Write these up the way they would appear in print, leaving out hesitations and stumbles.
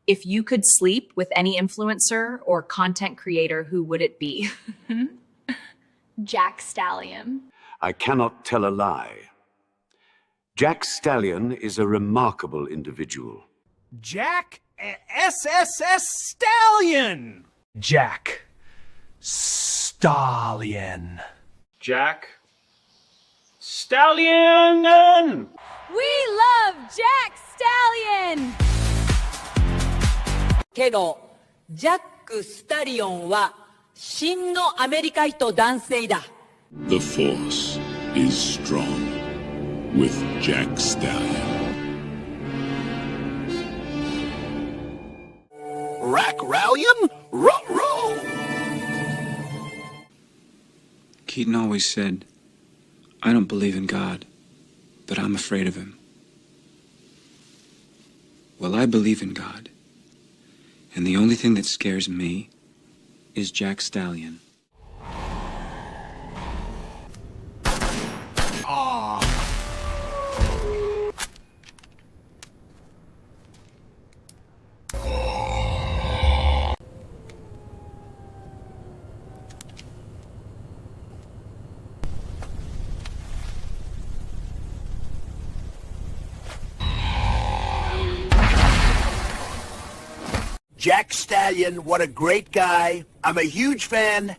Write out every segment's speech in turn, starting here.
If you could sleep with any influencer or content creator, who would it be? Jack Stallion. I cannot tell a lie. Jack Stallion is a remarkable individual. Jack SSS Stallion. Jack Stallion. Jack Stallion. We love Jack Stallion! けど、ジャック・スタリオンは真のアメリカ人男性だ。The Force is strong with Jack Stallion. Rack Rallion? Ruh-roh! Keaton always said, I don't believe in God, but I'm afraid of him. Well, I believe in God. And the only thing that scares me is Jack Stallion. Jack Stallion, what a great guy. I'm a huge fan.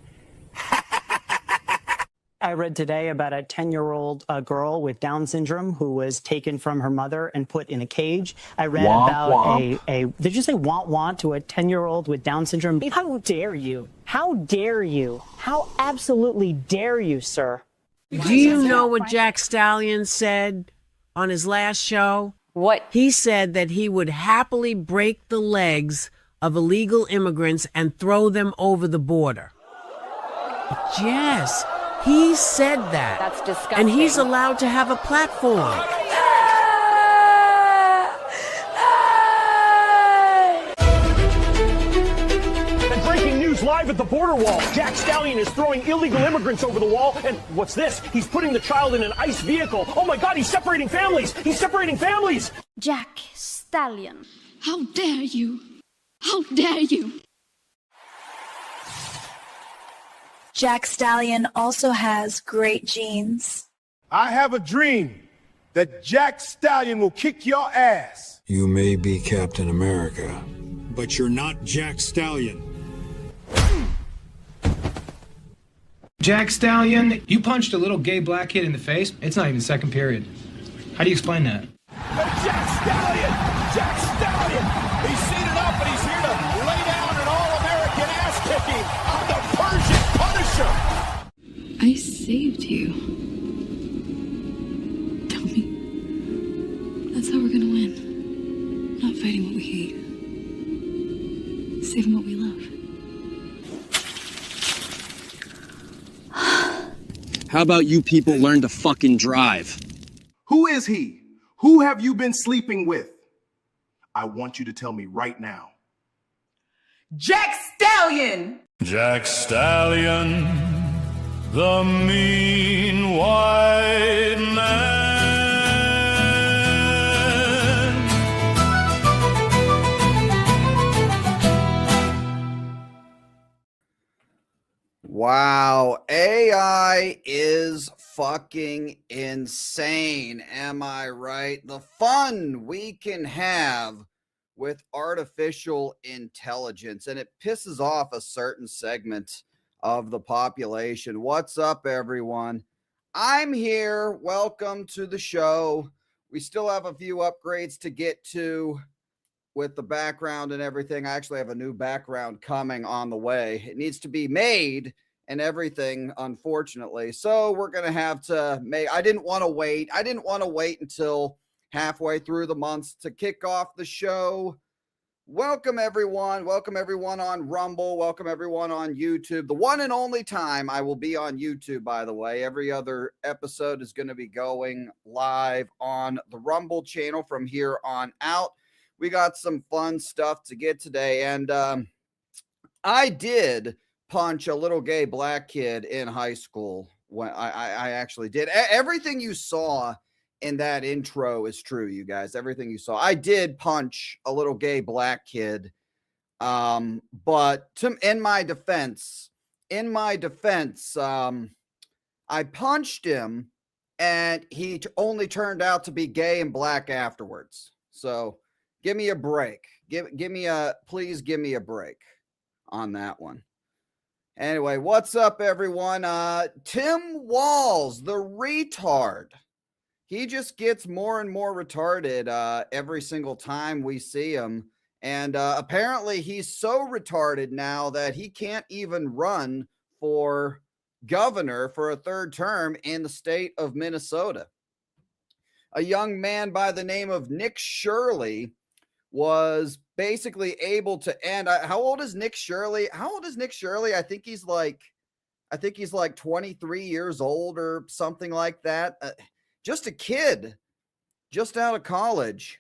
I read today about a 10-year-old girl with Down syndrome who was taken from her mother and put in a cage. I read about a did you say want to a 10-year-old with Down syndrome? How dare you? How dare you? How absolutely dare you, sir? Do you know what Jack Stallion said on his last show? What? He said that he would happily break the legs of illegal immigrants and throw them over the border. Yes, he said that. That's disgusting. And he's allowed to have a platform. And breaking news live at the border wall. Jack Stallion is throwing illegal immigrants over the wall. And what's this? He's putting the child in an ICE vehicle. Oh my God, he's separating families. He's separating families. Jack Stallion. How dare you? How dare you? Jack Stallion also has great genes. I have a dream that Jack Stallion will kick your ass. You may be Captain America, but you're not Jack Stallion. Jack Stallion, you punched a little gay black kid in the face. It's not even second period. How do you explain that? Jack Stallion! Jack Stallion! He's seated up and he's here to lay down an all-American ass-kicking. I'm the Persian Punisher! I saved you. Tell me. That's how we're gonna win. Not fighting what we hate. Saving what we love. How about you people learn to fucking drive? Who is he? Who have you been sleeping with? I want you to tell me right now. Jack Stallion! Jack Stallion, the mean white man. Wow, AI is fucking insane. Am I right? The fun we can have with artificial intelligence, and it pisses off a certain segment of the population. What's up, everyone? I'm here. Welcome to the show. We still have a few upgrades to get to with the background and everything. I actually have a new background coming on the way. It needs to be made and everything, unfortunately. So we're going to have to make, I didn't want to wait until halfway through the month to kick off the show. Welcome everyone. Welcome everyone on Rumble. Welcome everyone on YouTube. The one and only time I will be on YouTube, by the way. Every other episode is going to be going live on the Rumble channel from here on out. We got some fun stuff to get today. And I did punch a little gay black kid in high school. When I actually did. Everything you saw in that intro is true, you guys. Everything you saw. I did punch a little gay black kid. But in my defense, I punched him and he only turned out to be gay and black afterwards. So give me a break. Please give me a break on that one. Anyway, what's up, everyone? Tim Walz, the retard. He just gets more and more retarded every single time we see him. And apparently he's so retarded now that he can't even run for governor for a third term in the state of Minnesota. A young man by the name of Nick Shirly was basically able to end. How old is Nick Shirly? I think he's like 23 years old or something like that. Just a kid, just out of college.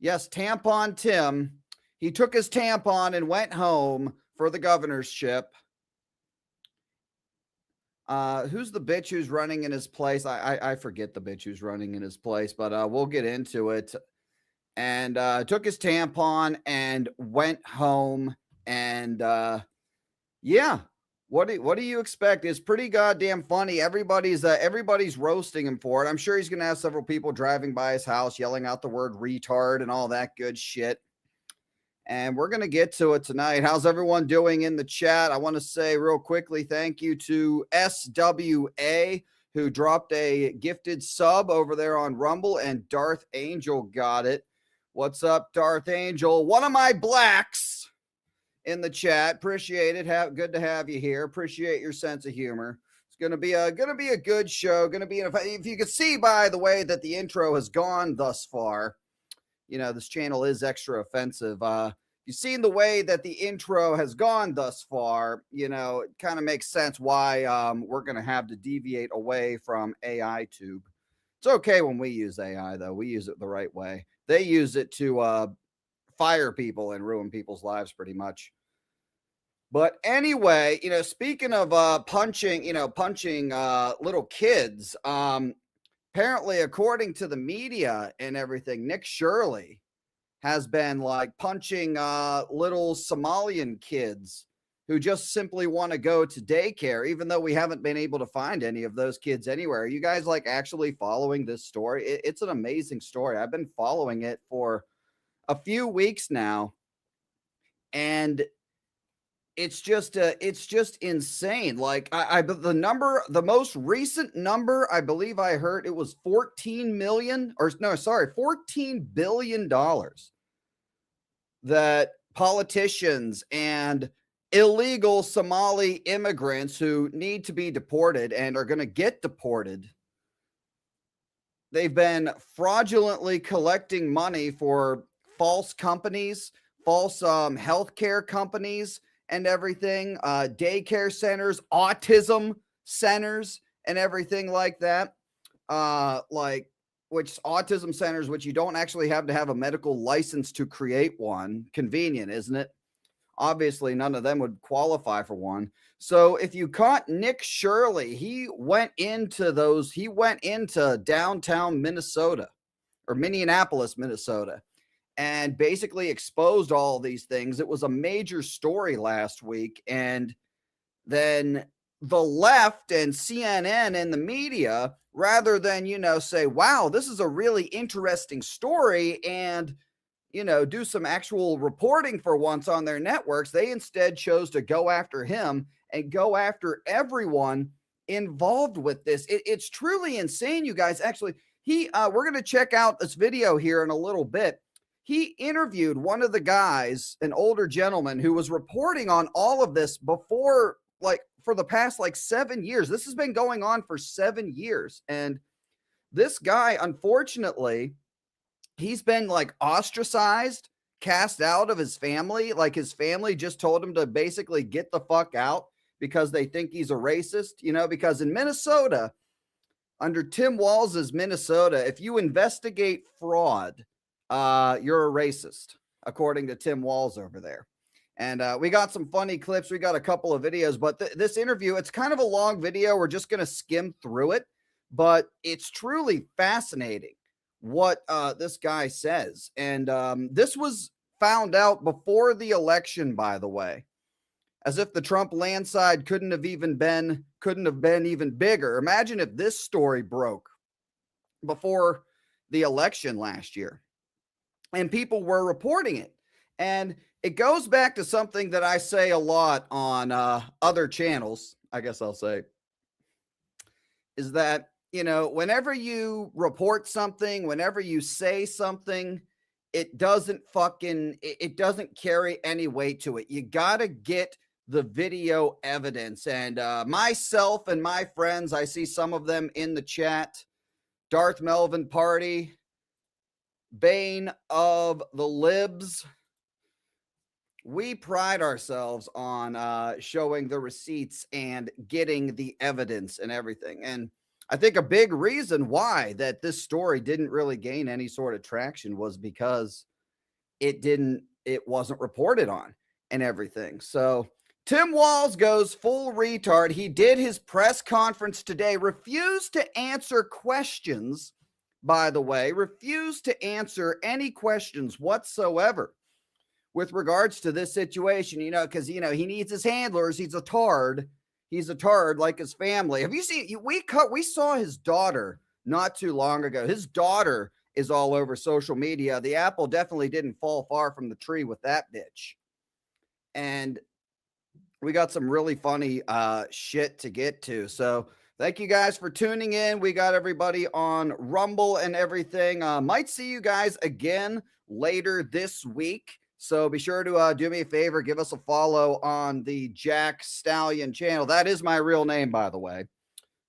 Yes, Tampon Tim. He took his tampon and went home for the governorship. Who's the bitch who's running in his place? I forget the bitch who's running in his place, but we'll get into it. And took his tampon and went home. And yeah, what do you expect? It's pretty goddamn funny. Everybody's roasting him for it. I'm sure he's gonna have several people driving by his house yelling out the word retard and all that good shit. And we're gonna get to it tonight. How's everyone doing in the chat? I want to say real quickly thank you to SWA, who dropped a gifted sub over there on Rumble, and Darth Angel got it. What's up, Darth Angel? One of my blacks in the chat. Appreciate it. Good to have you here. Appreciate your sense of humor. It's gonna be a good show. If you could see by the way that the intro has gone thus far, you know this channel is extra offensive. You've seen the way that the intro has gone thus far. You know it kind of makes sense why we're gonna have to deviate away from AI tube. It's okay when we use AI though. We use it the right way. They use it to fire people and ruin people's lives pretty much. But anyway, speaking of punching little kids, apparently according to the media and everything, Nick Shirly has been like punching little Somalian kids who just simply want to go to daycare, even though we haven't been able to find any of those kids anywhere. Are you guys like actually following this story? It's an amazing story. I've been following it for a few weeks now, and it's just insane. Like the most recent number, I believe I heard it was $14 billion that politicians and illegal Somali immigrants who need to be deported and are going to get deported. They've been fraudulently collecting money for false companies, false healthcare companies and everything, daycare centers, autism centers and everything like that. Which autism centers, which you don't actually have to have a medical license to create one. Convenient, isn't it? Obviously, none of them would qualify for one. So if you caught Nick Shirly, he went into downtown Minnesota or Minneapolis, Minnesota, and basically exposed all these things. It was a major story last week. And then the left and CNN and the media, rather than, say, wow, this is a really interesting story and, do some actual reporting for once on their networks, they instead chose to go after him and go after everyone involved with this. It's truly insane, you guys. Actually, we're going to check out this video here in a little bit. He interviewed one of the guys, an older gentleman who was reporting on all of this before, for the past 7 years. This has been going on for 7 years. And this guy, unfortunately, he's been ostracized, cast out of his family. His family just told him to basically get the fuck out because they think he's a racist, because in Minnesota, under Tim Walz's Minnesota, if you investigate fraud, you're a racist, according to Tim Walz over there. And we got some funny clips. We got a couple of videos, but this interview, it's kind of a long video. We're just going to skim through it. but it's truly fascinating what this guy says. And this was found out before the election, by the way, as if the Trump landslide couldn't have been even bigger. Imagine if this story broke before the election last year and people were reporting it. And it goes back to something that I say a lot on other channels, I guess I'll say, is that, you know, whenever you report something, whenever you say something, it doesn't carry any weight to it. You got to get the video evidence. And myself and my friends, I see some of them in the chat, Darth Melvin Party, Bane of the Libs, we pride ourselves on showing the receipts and getting the evidence and everything. And I think a big reason why that this story didn't really gain any sort of traction was because it wasn't reported on and everything. So Tim Walz goes full retard. He did his press conference today, refused to answer questions, by the way, refused to answer any questions whatsoever with regards to this situation, you know, because, you know, he needs his handlers. He's a tard. He's a tard like his family. Have you seen, we saw his daughter not too long ago. His daughter is all over social media. The apple definitely didn't fall far from the tree with that bitch. And we got some really funny shit to get to. So thank you guys for tuning in. We got everybody on Rumble and everything. Might see you guys again later this week. So be sure to do me a favor, give us a follow on the Jack Stallion channel. That is my real name, by the way.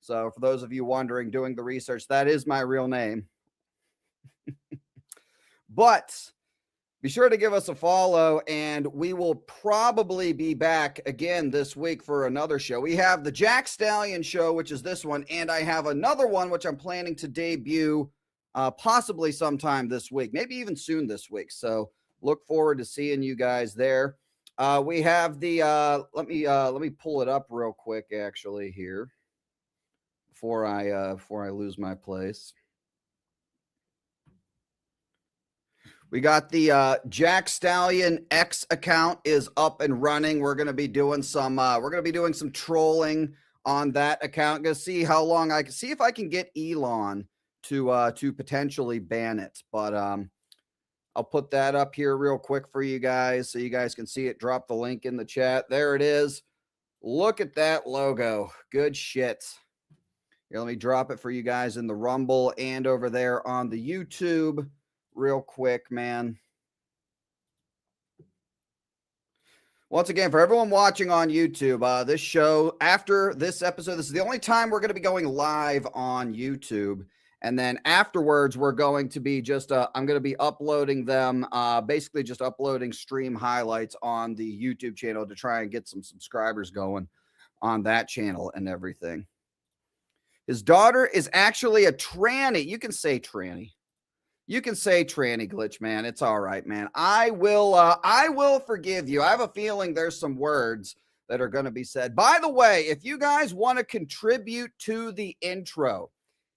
So for those of you wondering, doing the research, that is my real name. But be sure to give us a follow, and we will probably be back again this week for another show. We have the Jack Stallion show, which is this one, and I have another one, which I'm planning to debut possibly sometime this week, maybe even soon this week. So look forward to seeing you guys there. We have the let me pull it up real quick actually here before I lose my place. We got the Jack Stallion X account is up and running. We're going to be doing some trolling on that account. Going to see how long I can see if I can get Elon to potentially ban it. But I'll put that up here real quick for you guys so you guys can see it. Drop the link in the chat. There it is. Look at that logo. Good shit. Here, let me drop it for you guys in the Rumble and over there on the YouTube real quick, man. Once again, for everyone watching on YouTube, this show, after this episode, this is the only time we're going to be going live on YouTube. And then afterwards, we're going to be just, I'm going to be uploading them, basically just uploading stream highlights on the YouTube channel to try and get some subscribers going on that channel and everything. His daughter is actually a tranny. You can say tranny. You can say tranny, Glitch, man. It's all right, man. I will forgive you. I have a feeling there's some words that are going to be said. By the way, if you guys want to contribute to the intro,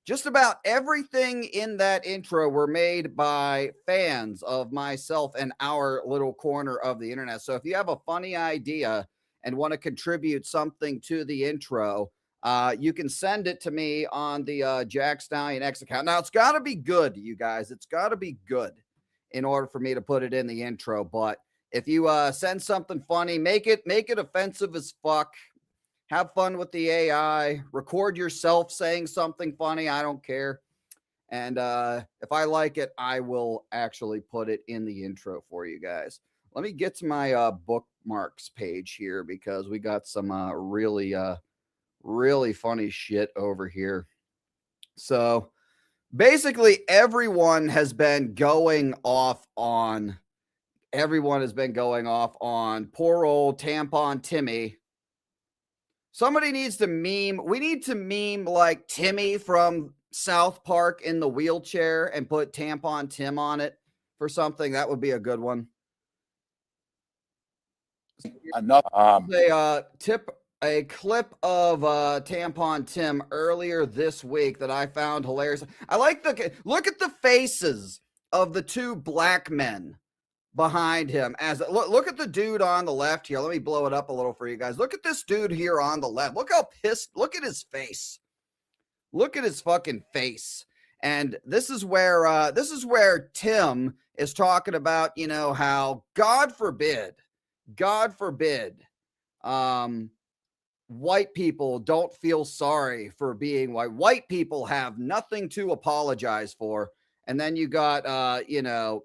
just about everything in that intro were made by fans of myself and our little corner of the internet. So if you have a funny idea and want to contribute something to the intro, you can send it to me on the Jack Stallion X account. Now, it's got to be good, you guys. It's got to be good in order for me to put it in the intro. But if you send something funny, make it offensive as fuck. Have fun with the AI. Record yourself saying something funny. I don't care. And if I like it, I will actually put it in the intro for you guys. Let me get to my bookmarks page here because we got some really funny shit over here. So basically everyone has been going off on poor old Tampon Timmy. Somebody needs to meme. We need to meme like Timmy from South Park in the wheelchair and put Tampon Tim on it for something. That would be a good one. Enough. a clip of Tampon Tim earlier this week that I found hilarious. I like look at the faces of the two black men behind him. As look at the dude on the left here. Let me blow it up a little for you guys. Look at this dude here on the left. Look how pissed. Look at his face. Look at his fucking face. And this is where Tim is talking about, you know, how God forbid, white people don't feel sorry for being white. White people have nothing to apologize for. And then you got, Mr.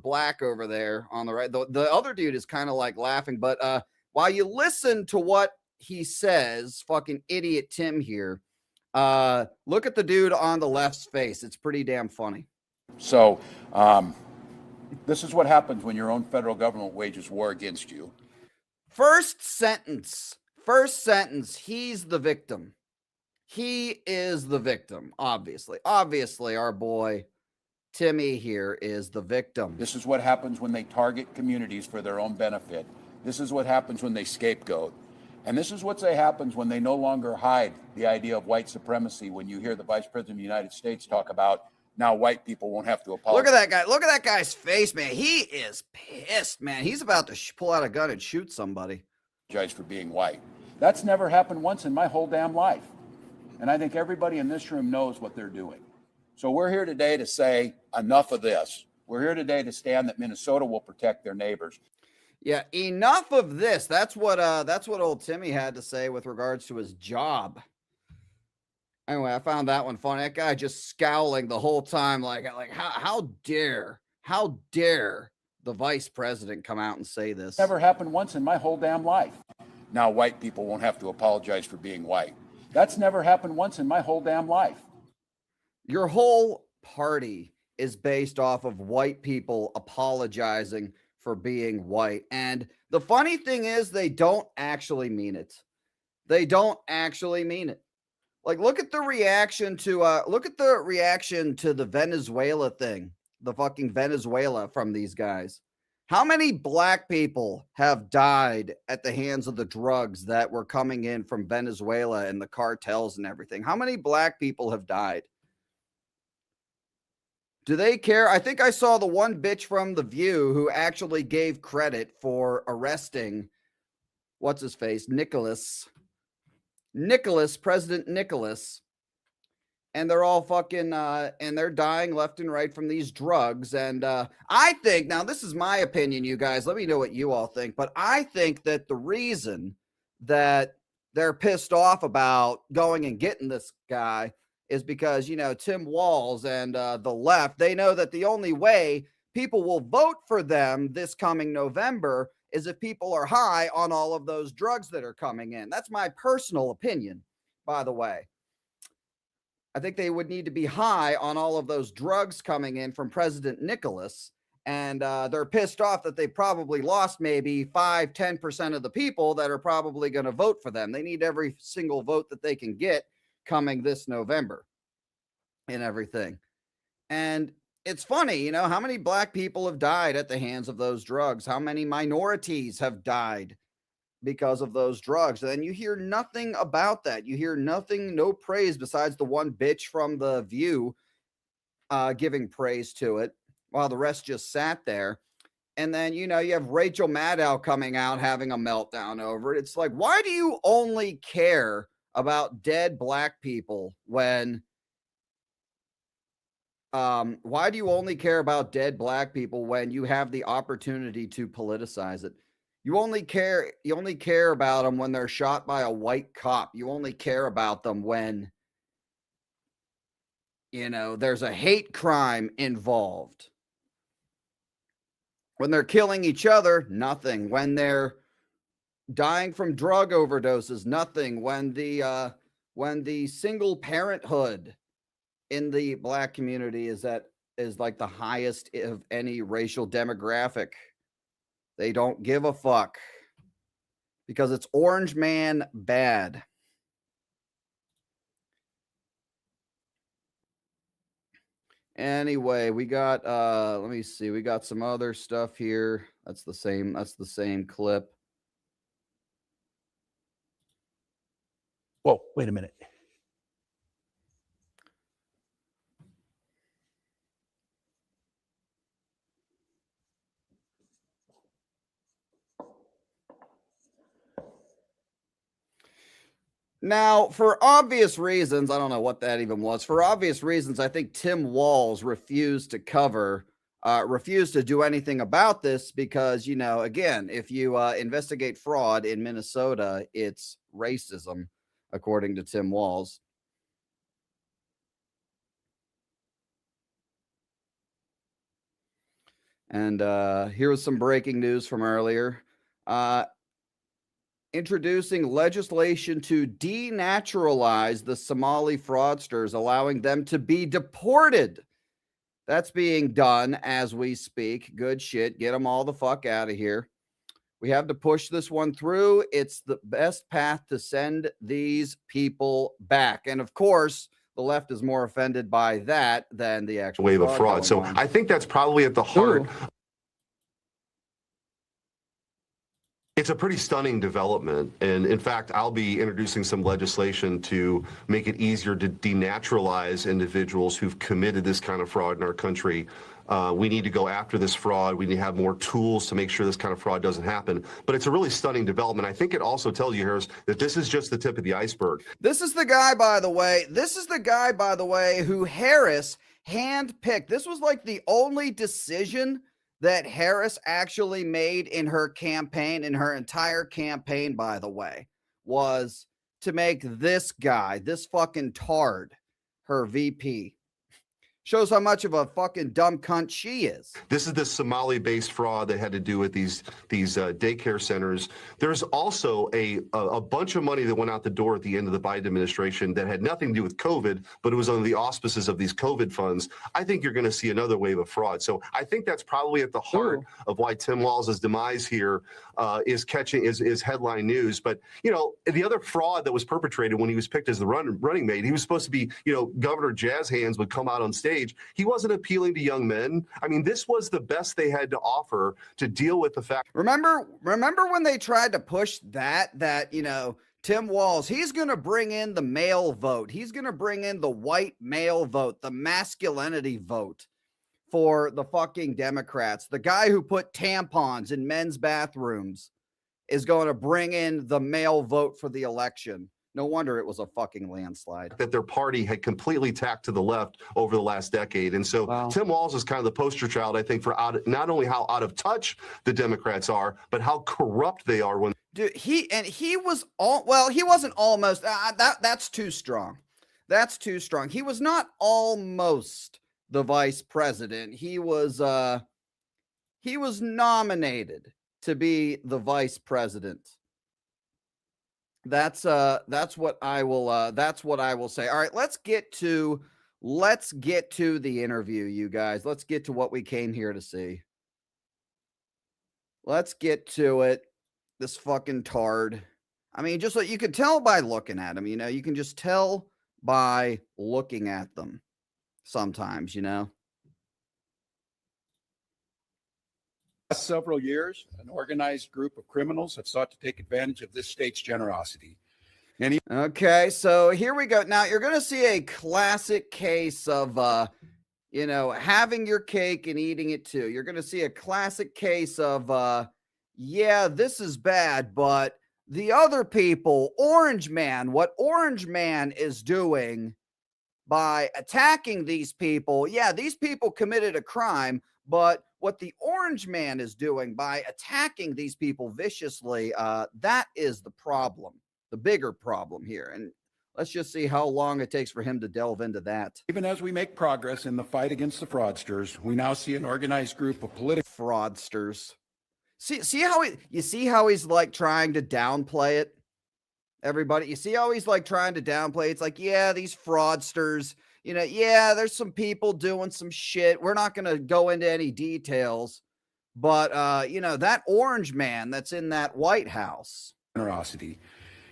Black over there on the right. The other dude is kind of like laughing. But while you listen to what he says, fucking idiot Tim here, look at the dude on the left's face. It's pretty damn funny. So this is what happens when your own federal government wages war against you. First sentence, he's the victim. He is the victim, obviously. Obviously, our boy Timmy here is the victim. This is what happens when they target communities for their own benefit. This is what happens when they scapegoat. And this is what happens when they no longer hide the idea of white supremacy. When you hear the Vice President of the United States talk about now white people won't have to apologize. Look at that guy. Look at that guy's face, man. He is pissed, man. He's about to pull out a gun and shoot somebody. Judge for being white. That's never happened once in my whole damn life. And I think everybody in this room knows what they're doing. So we're here today to say enough of this. We're here today to stand that Minnesota will protect their neighbors. Yeah, enough of this. That's what old Timmy had to say with regards to his job. Anyway, I found that one funny. That guy just scowling the whole time, like how dare the vice president come out and say this? Never happened once in my whole damn life. Now white people won't have to apologize for being white. That's never happened once in my whole damn life. Your whole party is based off of white people apologizing for being white. And the funny thing is they don't actually mean it. They don't actually mean it. Like, look at the reaction to the Venezuela thing, the fucking Venezuela from these guys. How many black people have died at the hands of the drugs that were coming in from Venezuela and the cartels and everything? How many black people have died? Do they care? I think I saw the one bitch from The View who actually gave credit for arresting, what's his face, President Nicholas, and they're all fucking, and they're dying left and right from these drugs. And I think, now this is my opinion, you guys, let me know what you all think, but I think that the reason that they're pissed off about going and getting this guy is because, you know, Tim Walz and the left, they know that the only way people will vote for them this coming November is if people are high on all of those drugs that are coming in. That's my personal opinion, by the way. I think they would need to be high on all of those drugs coming in from President Nicholas. And they're pissed off that they probably lost maybe 5-10% of the people that are probably going to vote for them. They need every single vote that they can get coming this November and everything. And it's funny, you know, how many black people have died at the hands of those drugs? How many minorities have died because of those drugs? And you hear nothing about that. You hear nothing, no praise besides the one bitch from The View giving praise to it while the rest just sat there. And then, you know, you have Rachel Maddow coming out having a meltdown over it. It's like, why do you only care about dead black people when why do you only care about dead black people when you have the opportunity to politicize it? You only care about them when they're shot by a white cop. You only care about them when, you know, there's a hate crime involved. When they're killing each other, nothing. When they're dying from drug overdoses, nothing. When the single parenthood in the black community is like the highest of any racial demographic, they don't give a fuck because it's orange man bad. Anyway, we got let me see, we got some other stuff here. That's the same clip. Whoa, wait a minute. Now, for obvious reasons, I don't know what that even was. For obvious reasons, I think Tim Walz refused to refused to do anything about this because, you know, again, if you investigate fraud in Minnesota, it's racism, according to Tim Walz. And here was some breaking news from earlier. Introducing legislation to denaturalize the Somali fraudsters, allowing them to be deported. That's being done as we speak. Good shit. Get them all the fuck out of here. We have to push this one through. It's the best path to send these people back. And of course, the left is more offended by that than the actual wave of fraud. So I think that's probably at the heart. It's a pretty stunning development. And in fact, I'll be introducing some legislation to make it easier to denaturalize individuals who've committed this kind of fraud in our country. We need to go after this fraud. We need to have more tools to make sure this kind of fraud doesn't happen. But it's a really stunning development. I think it also tells you, Harris, that this is just the tip of the iceberg. This is the guy, by the way, who Harris handpicked. This was like the only decision that Harris actually made in her campaign, in her entire campaign, by the way, was to make this guy, this fucking tard, her VP. Shows how much of a fucking dumb cunt she is. This is the Somali-based fraud that had to do with these daycare centers. There's also a bunch of money that went out the door at the end of the Biden administration that had nothing to do with COVID, but it was under the auspices of these COVID funds. I think you're going to see another wave of fraud. So I think that's probably at the heart of why Tim Walz's demise here is headline news. But, you know, the other fraud that was perpetrated when he was picked as the running mate, he was supposed to be, you know, Governor Jazz Hands would come out on stage. He wasn't appealing to young men. I mean, this was the best they had to offer to deal with the fact. Remember when they tried to push that, you know, Tim Walz, he's going to bring in the male vote. He's going to bring in the white male vote, the masculinity vote for the fucking Democrats. The guy who put tampons in men's bathrooms is going to bring in the male vote for the election. No wonder it was a fucking landslide. That their party had completely tacked to the left over the last decade. And so Tim Walz is kind of the poster child, I think, for not only how out of touch the Democrats are, but how corrupt they are when. Dude, he wasn't almost, that's too strong. That's too strong. He was not almost the vice president. He was nominated to be the vice president. That's what I will say. All right, let's get to the interview, you guys. Let's get to what we came here to see. Let's get to it. This fucking tard. I mean, just like you can tell by looking at them, you know, you can just tell by looking at them sometimes, you know. Last several years, an organized group of criminals have sought to take advantage of this state's generosity. Okay, so here we go. Now you're going to see a classic case of, you know, having your cake and eating it too. You're going to see a classic case of, yeah, this is bad, but the other people, Orange Man, what Orange Man is doing by attacking these people, yeah, these people committed a crime, but what the Orange Man is doing by attacking these people viciously, that is the problem, the bigger problem here. And let's just see how long it takes for him to delve into that. Even as we make progress in the fight against the fraudsters, we now see an organized group of political fraudsters. See how he's like trying to downplay it, everybody. You see how he's like trying to downplay. It's like, yeah, these fraudsters. You know, yeah, there's some people doing some shit. We're not going to go into any details, but, you know, that Orange Man that's in that White House. Generosity.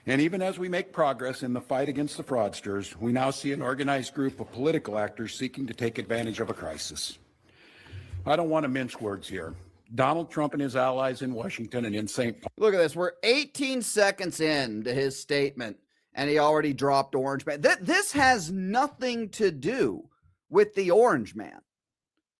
And even as we make progress in the fight against the fraudsters, we now see an organized group of political actors seeking to take advantage of a crisis. I don't want to mince words here. Donald Trump and his allies in Washington and in St. Paul. Look at this. We're 18 seconds into his statement. And he already dropped Orange Man. This has nothing to do with the Orange Man.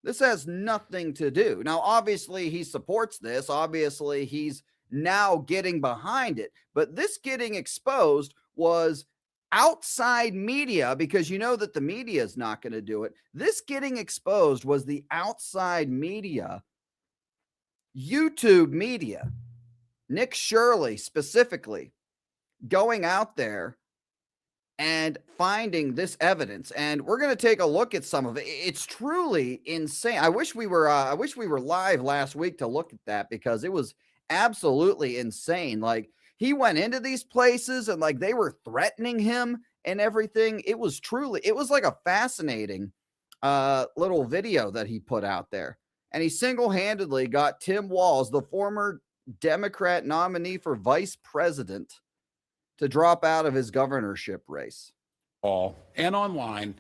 This has nothing to do. Now, obviously, he supports this. Obviously, he's now getting behind it. But this getting exposed was outside media, because you know that the media is not going to do it. This getting exposed was the outside media, YouTube media, Nick Shirly specifically, going out there and finding this evidence. And we're going to take a look at some of it. It's truly insane. I wish we were live last week to look at that, because it was absolutely insane. Like, he went into these places and like they were threatening him and everything. It was like a fascinating little video that he put out there. And he single-handedly got Tim Walz, the former Democrat nominee for vice president, to drop out of his governorship race. And online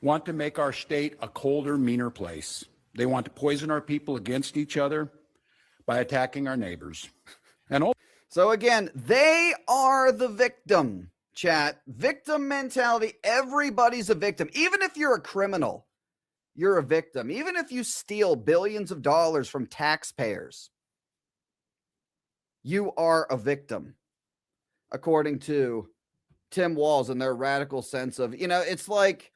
want to make our state a colder, meaner place. They want to poison our people against each other by attacking our neighbors. So again, they are the victim, chat. Victim mentality. Everybody's a victim. Even if you're a criminal, you're a victim. Even if you steal billions of dollars from taxpayers, you are a victim, according to Tim Walz and their radical sense of, it's like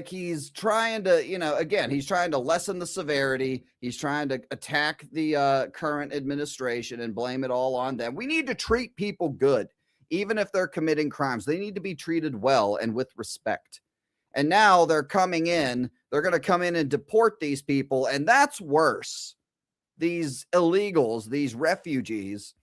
he's trying to, again, he's trying to lessen the severity. He's trying to attack the current administration and blame it all on them. We need to treat people good, even if they're committing crimes. They need to be treated well and with respect. And now they're coming in. They're going to come in and deport these people. And that's worse. These illegals, these refugees,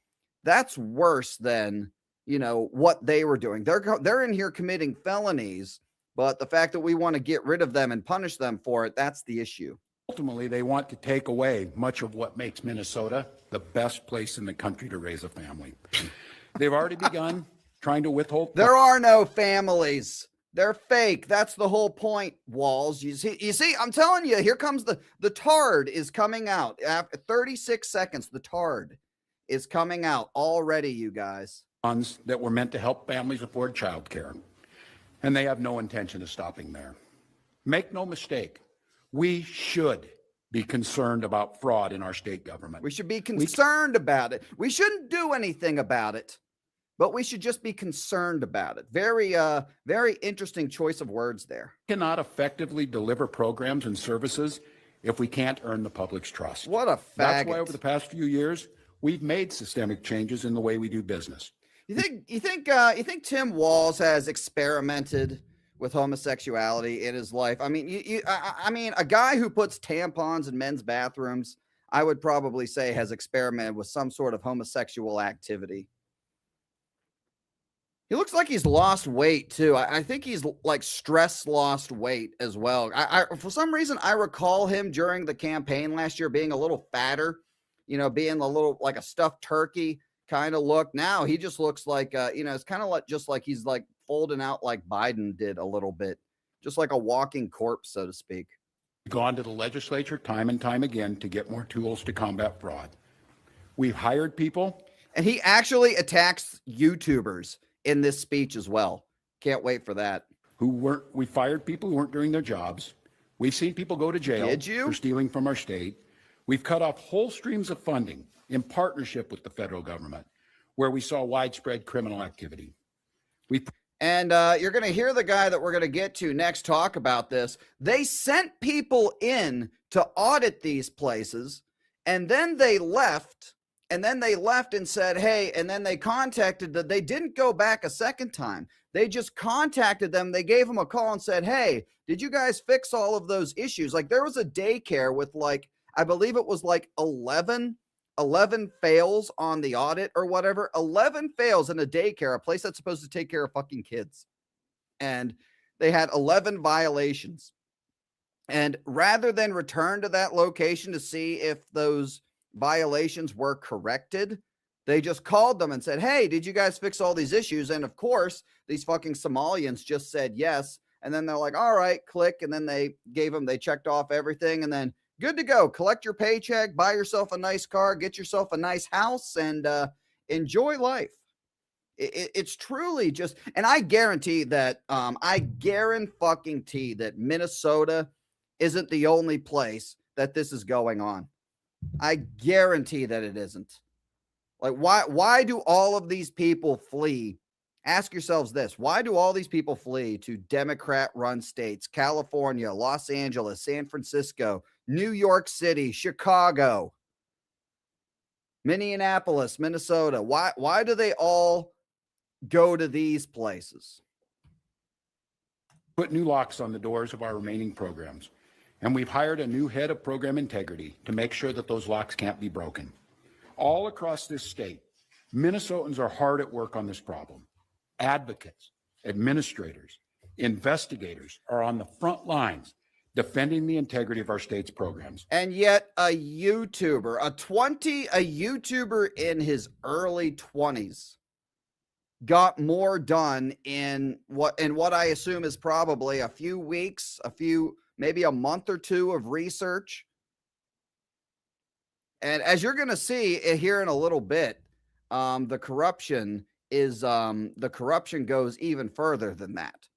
that's worse than, what they were doing. They're in here committing felonies, but the fact that we want to get rid of them and punish them for it, that's the issue. Ultimately, they want to take away much of what makes Minnesota the best place in the country to raise a family. They've already begun trying to withhold. There are no families. They're fake. That's the whole point, Walz. You see, I'm telling you, here comes the tard is coming out. After 36 seconds, the tard is coming out already, you guys. Funds that were meant to help families afford childcare. And they have no intention of stopping there. Make no mistake, we should be concerned about fraud in our state government. We should be concerned about it. We shouldn't do anything about it, but we should just be concerned about it. Very, very interesting choice of words there. We cannot effectively deliver programs and services if we can't earn the public's trust. What a faggot. That's why over the past few years, we've made systemic changes in the way we do business. You think Tim Walz has experimented with homosexuality in his life? I mean, I mean, a guy who puts tampons in men's bathrooms, I would probably say has experimented with some sort of homosexual activity. He looks like he's lost weight too. I think he's like stress lost weight as well. For some reason, I recall him during the campaign last year being a little fatter, being a little like a stuffed turkey kind of look. Now he just looks like, it's kind of like just like he's like folding out like Biden did a little bit, just like a walking corpse, so to speak. We've gone to the legislature time and time again to get more tools to combat fraud. We've hired people. And he actually attacks YouTubers in this speech as well. Can't wait for that. We fired people who weren't doing their jobs. We've seen people go to jail for stealing from our state. We've cut off whole streams of funding in partnership with the federal government, where we saw widespread criminal activity. And you're going to hear the guy that we're going to get to next talk about this. They sent people in to audit these places, and then they left, and said, hey, and then they contacted them. They didn't go back a second time. They just contacted them. They gave them a call and said, hey, did you guys fix all of those issues? Like, there was a daycare with like, I believe it was like 11 fails on the audit or whatever. 11 fails in a daycare, a place that's supposed to take care of fucking kids. And they had 11 violations. And rather than return to that location to see if those violations were corrected, they just called them and said, hey, did you guys fix all these issues? And of course, these fucking Somalians just said yes. And then they're like, all right, click. And then they checked off everything. And then good to go. Collect your paycheck, buy yourself a nice car, get yourself a nice house, and enjoy life. It's truly just, and I guarantee that, fucking that Minnesota isn't the only place that this is going on. I guarantee that it isn't. Like, why do all of these people flee? Ask yourselves this. Why do all these people flee to Democrat-run states? California, Los Angeles, San Francisco, New York City, Chicago, Minneapolis, Minnesota. Why do they all go to these places? Put new locks on the doors of our remaining programs, and we've hired a new head of program integrity to make sure that those locks can't be broken. All across this state, Minnesotans are hard at work on this problem. Advocates, administrators, investigators are on the front lines defending the integrity of our state's programs. And yet a YouTuber, a YouTuber in his early 20s got more done in what I assume is probably a few weeks, maybe a month or two of research. And as you're going to see here in a little bit, the corruption goes even further than that.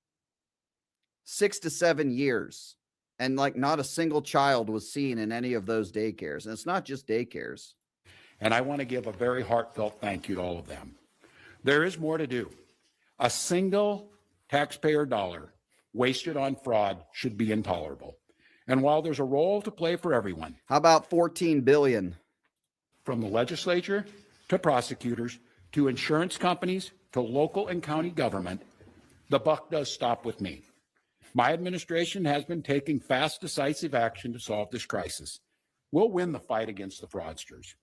6 to 7 years. And like not a single child was seen in any of those daycares. And it's not just daycares. And I want to give a very heartfelt thank you to all of them. There is more to do. A single taxpayer dollar wasted on fraud should be intolerable. And while there's a role to play for everyone. How about 14 billion? From the legislature to prosecutors to insurance companies to local and county government, the buck does stop with me. My administration has been taking fast, decisive action to solve this crisis. We'll win the fight against the fraudsters.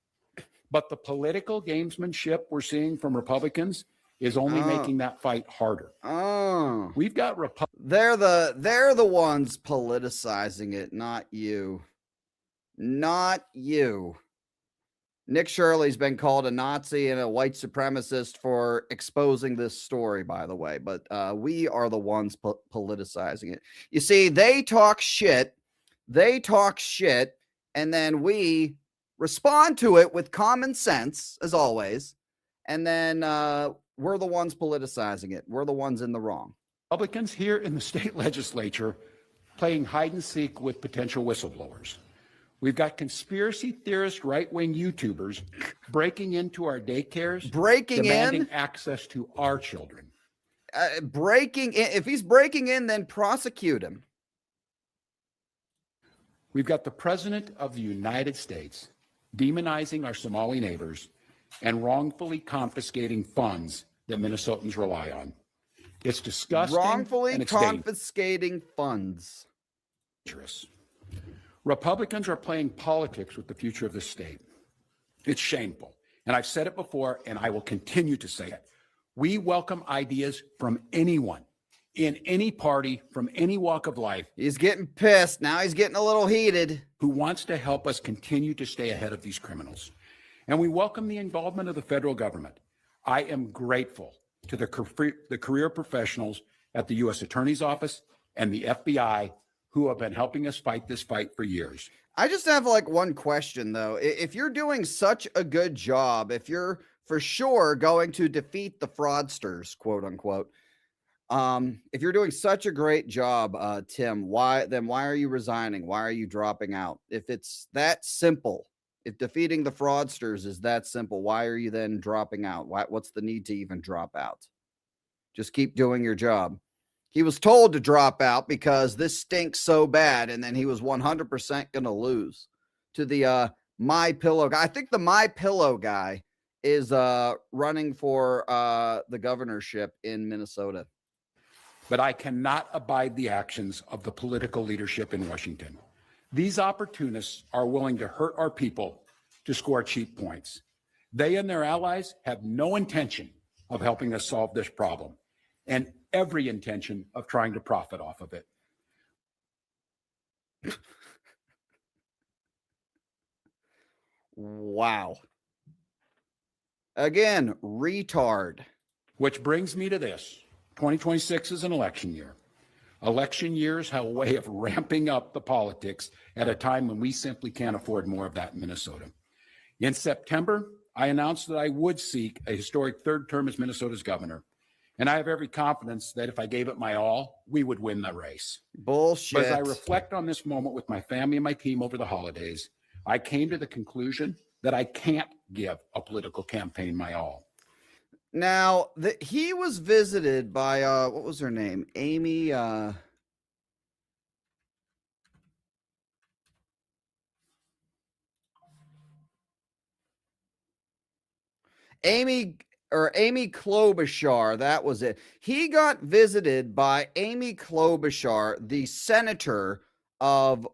But the political gamesmanship we're seeing from Republicans is only making that fight harder. We've got They're the ones politicizing it, not you. Not you. Nick Shirley's been called a Nazi and a white supremacist for exposing this story, by the way. But we are the ones politicizing it. You see, they talk shit. And then we respond to it with common sense, as always. And then we're the ones politicizing it. We're the ones in the wrong. Republicans here in the state legislature playing hide and seek with potential whistleblowers. We've got conspiracy theorist right-wing YouTubers breaking into our daycares, demanding access to our children. Breaking in. If he's breaking in, then prosecute him. We've got the President of the United States demonizing our Somali neighbors and wrongfully confiscating funds that Minnesotans rely on. It's disgusting. Wrongfully and it's confiscating funds. Dangerous. Republicans are playing politics with the future of this state. It's shameful. And I've said it before, and I will continue to say it. We welcome ideas from anyone, in any party, from any walk of life. He's getting pissed. Now he's getting a little heated. Who wants to help us continue to stay ahead of these criminals. And we welcome the involvement of the federal government. I am grateful to the career professionals at the U.S. Attorney's Office and the FBI who have been helping us fight this fight for years. I just have like one question, though. If you're doing such a good job, if you're for sure going to defeat the fraudsters, quote unquote, if you're doing such a great job, Tim, why are you resigning? Why are you dropping out? If it's that simple, if defeating the fraudsters is that simple, why are you then dropping out? What's the need to even drop out? Just keep doing your job. He was told to drop out because this stinks so bad, and then he was 100% going to lose to the My Pillow guy. I think the My Pillow guy is running for the governorship in Minnesota. But I cannot abide the actions of the political leadership in Washington. These opportunists are willing to hurt our people to score cheap points. They and their allies have no intention of helping us solve this problem, and every intention of trying to profit off of it. Wow. Again, retard. Which brings me to this. 2026 is an election year. Election years have a way of ramping up the politics at a time when we simply can't afford more of that in Minnesota. In September, I announced that I would seek a historic third term as Minnesota's governor. And I have every confidence that if I gave it my all, we would win the race. Bullshit. But as I reflect on this moment with my family and my team over the holidays, I came to the conclusion that I can't give a political campaign my all. Now, he was visited by, what was her name? Amy, Amy Klobuchar, that was it. He got visited by Amy Klobuchar, the senator of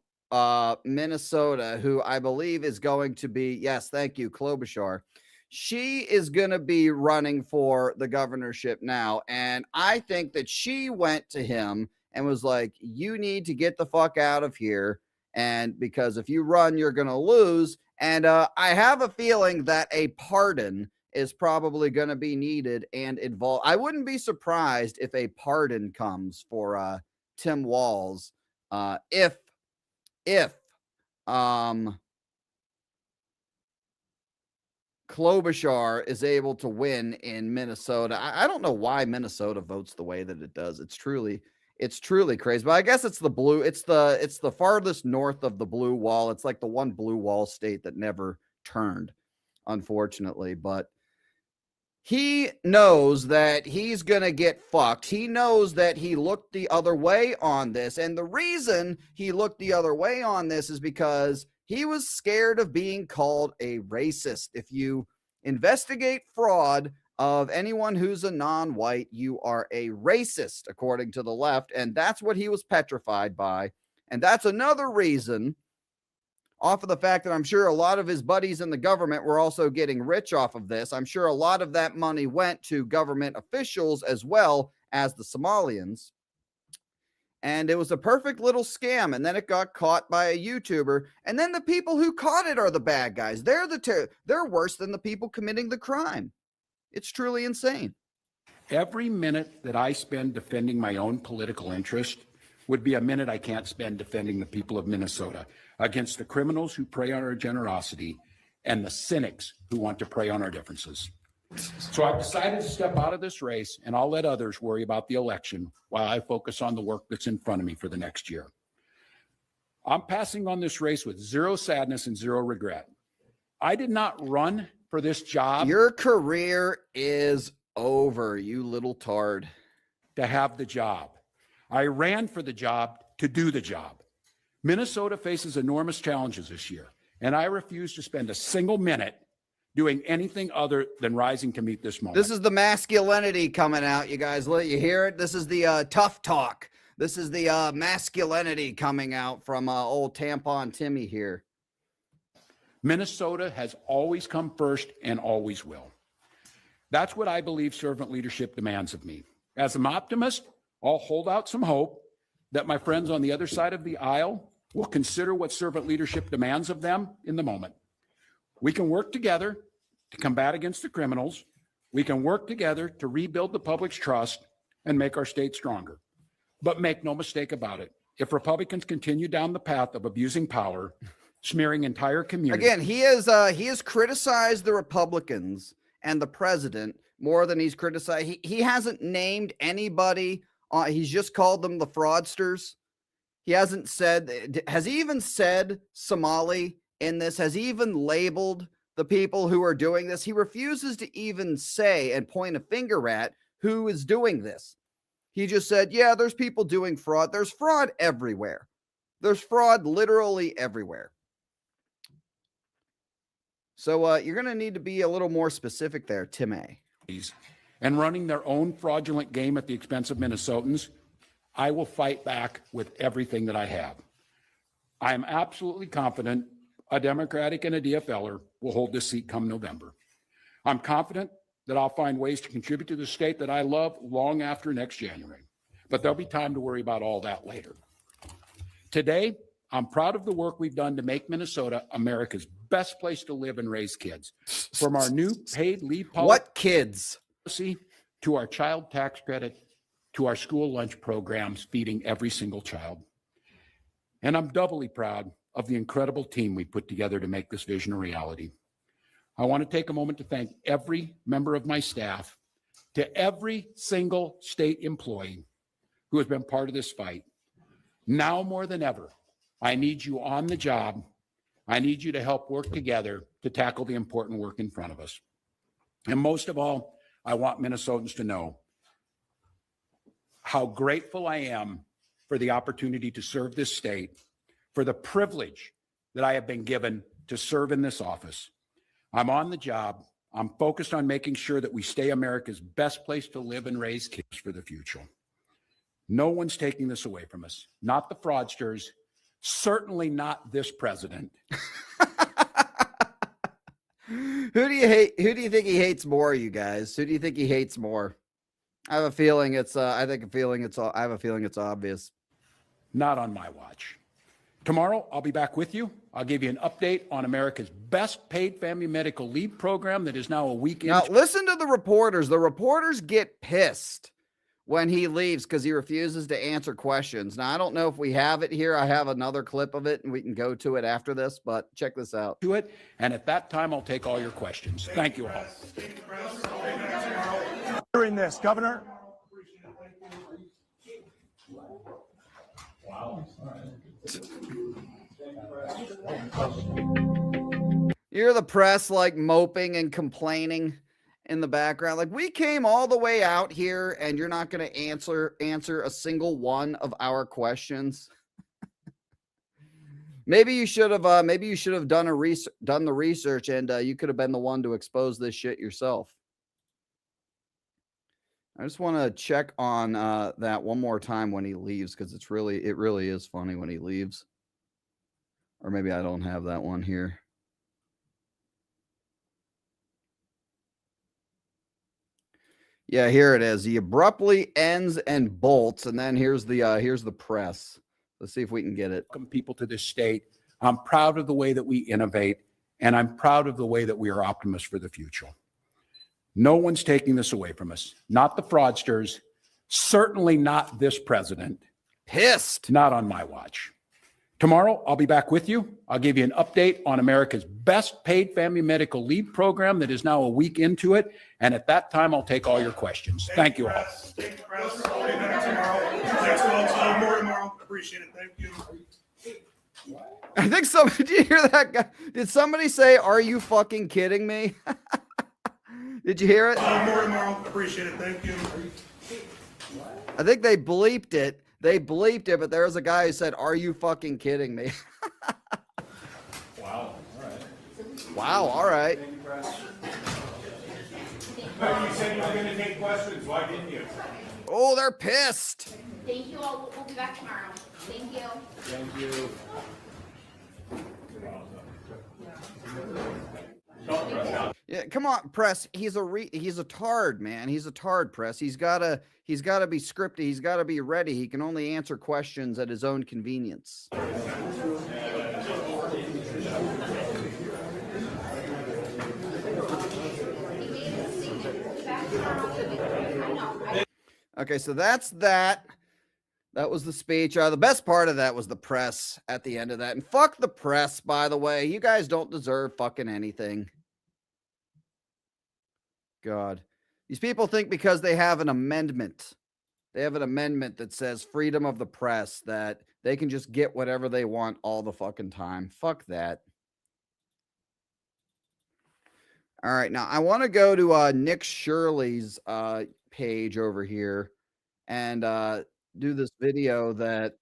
Minnesota, who I believe is going to be, yes, thank you, Klobuchar. She is going to be running for the governorship now. And I think that she went to him and was like, you need to get the fuck out of here. And because if you run, you're going to lose. And I have a feeling that a pardon is probably going to be needed and involved. I wouldn't be surprised if a pardon comes for Tim Walz if Klobuchar is able to win in Minnesota. I don't know why Minnesota votes the way that it does. It's truly crazy. But I guess it's the blue. It's the farthest north of the blue wall. It's like the one blue wall state that never turned, unfortunately. But he knows that he's going to get fucked. He knows that he looked the other way on this. And the reason he looked the other way on this is because he was scared of being called a racist. If you investigate fraud of anyone who's a non-white, you are a racist, according to the left. And that's what he was petrified by. And that's another reason, off of the fact that I'm sure a lot of his buddies in the government were also getting rich off of this. I'm sure a lot of that money went to government officials as well as the Somalians. And it was a perfect little scam. And then it got caught by a YouTuber. And then the people who caught it are the bad guys. They're worse than the people committing the crime. It's truly insane. Every minute that I spend defending my own political interest would be a minute I can't spend defending the people of Minnesota against the criminals who prey on our generosity and the cynics who want to prey on our differences. So I've decided to step out of this race, and I'll let others worry about the election while I focus on the work that's in front of me for the next year. I'm passing on this race with zero sadness and zero regret. I did not run for this job. Your career is over, you little tard. To have the job. I ran for the job to do the job. Minnesota faces enormous challenges this year, and I refuse to spend a single minute doing anything other than rising to meet this moment. This is the masculinity coming out, you guys. Let you hear it. This is the tough talk. This is the masculinity coming out from old tampon Timmy here. Minnesota has always come first and always will. That's what I believe servant leadership demands of me. As an optimist, I'll hold out some hope that my friends on the other side of the aisle will consider what servant leadership demands of them in the moment. We can work together to combat against the criminals. We can work together to rebuild the public's trust and make our state stronger. But make no mistake about it. If Republicans continue down the path of abusing power, smearing entire communities. Again, he has criticized the Republicans and the president more than he's criticized. He hasn't named anybody. He's just called them the fraudsters. He hasn't said, has he even said Somali in this? Has he even labeled the people who are doing this? He refuses to even say and point a finger at who is doing this. He just said, yeah, there's people doing fraud. There's fraud everywhere. There's fraud literally everywhere. So you're going to need to be a little more specific there, Tim A. And running their own fraudulent game at the expense of Minnesotans, I will fight back with everything that I have. I am absolutely confident a Democratic and a DFLer will hold this seat come November. I'm confident that I'll find ways to contribute to the state that I love long after next January. But there'll be time to worry about all that later. Today, I'm proud of the work we've done to make Minnesota America's best place to live and raise kids. From our new paid leave policy. What kids? To our child tax credit, to our school lunch programs feeding every single child. And I'm doubly proud of the incredible team we put together to make this vision a reality. I want to take a moment to thank every member of my staff, to every single state employee who has been part of this fight. Now more than ever, I need you on the job. I need you to help work together to tackle the important work in front of us. And most of all, I want Minnesotans to know how grateful I am for the opportunity to serve this state, for the privilege that I have been given to serve in this office. I'm on the job. I'm focused on making sure that we stay America's best place to live and raise kids for the future. No one's taking this away from us, not the fraudsters, certainly not this president. Who do you hate? Who do you think he hates more, you guys? Who do you think he hates more? I have a feeling it's I have a feeling it's obvious. Not on my watch. Tomorrow, I'll be back with you. I'll give you an update on America's best paid family medical leave program that is now a week in. Now, listen to the reporters. The reporters get pissed when he leaves because he refuses to answer questions. Now, I don't know if we have it here. I have another clip of it, and we can go to it after this, but check this out. To it, and at that time, I'll take all your questions. Thank you all. During this, Governor. Wow. You're the press like moping and complaining in the background. Like, we came all the way out here and you're not going to answer a single one of our questions. Maybe you should have done the research and you could have been the one to expose this shit yourself. I just want to check on that one more time when he leaves, because it really is funny when he leaves. Or maybe I don't have that one here. Yeah, here it is. He abruptly ends and bolts, and then here's the press. Let's see if we can get it. Welcome people to this state. I'm proud of the way that we innovate, and I'm proud of the way that we are optimists for the future. No one's taking this away from us. Not the fraudsters, certainly not this president. Pissed. Not on my watch. Tomorrow, I'll be back with you. I'll give you an update on America's best paid family medical leave program that is now a week into it. And at that time, I'll take all your questions. Thank you all. Appreciate it. Thank you. I think did you hear that guy? Did somebody say, "Are you fucking kidding me?" Did you hear it? More tomorrow. Appreciate it. Thank you. I think they bleeped it. But there was a guy who said, "Are you fucking kidding me?" Wow. All right. Wow. All right. You said you were going to take questions. Why didn't you? Oh, they're pissed. Thank you all. We'll be back tomorrow. Thank you. Thank you. Yeah, come on, press. He's a tard, man. He's a tard, press. He's gotta be scripted. He's gotta be ready. He can only answer questions at his own convenience. Okay, so that's that. That was the speech. The best part of that was the press at the end of that. And fuck the press, by the way. You guys don't deserve fucking anything. God. These people think because they have an amendment, that says freedom of the press, that they can just get whatever they want all the fucking time. Fuck that. All right, now I want to go to Nick Shirley's page over here and do this video that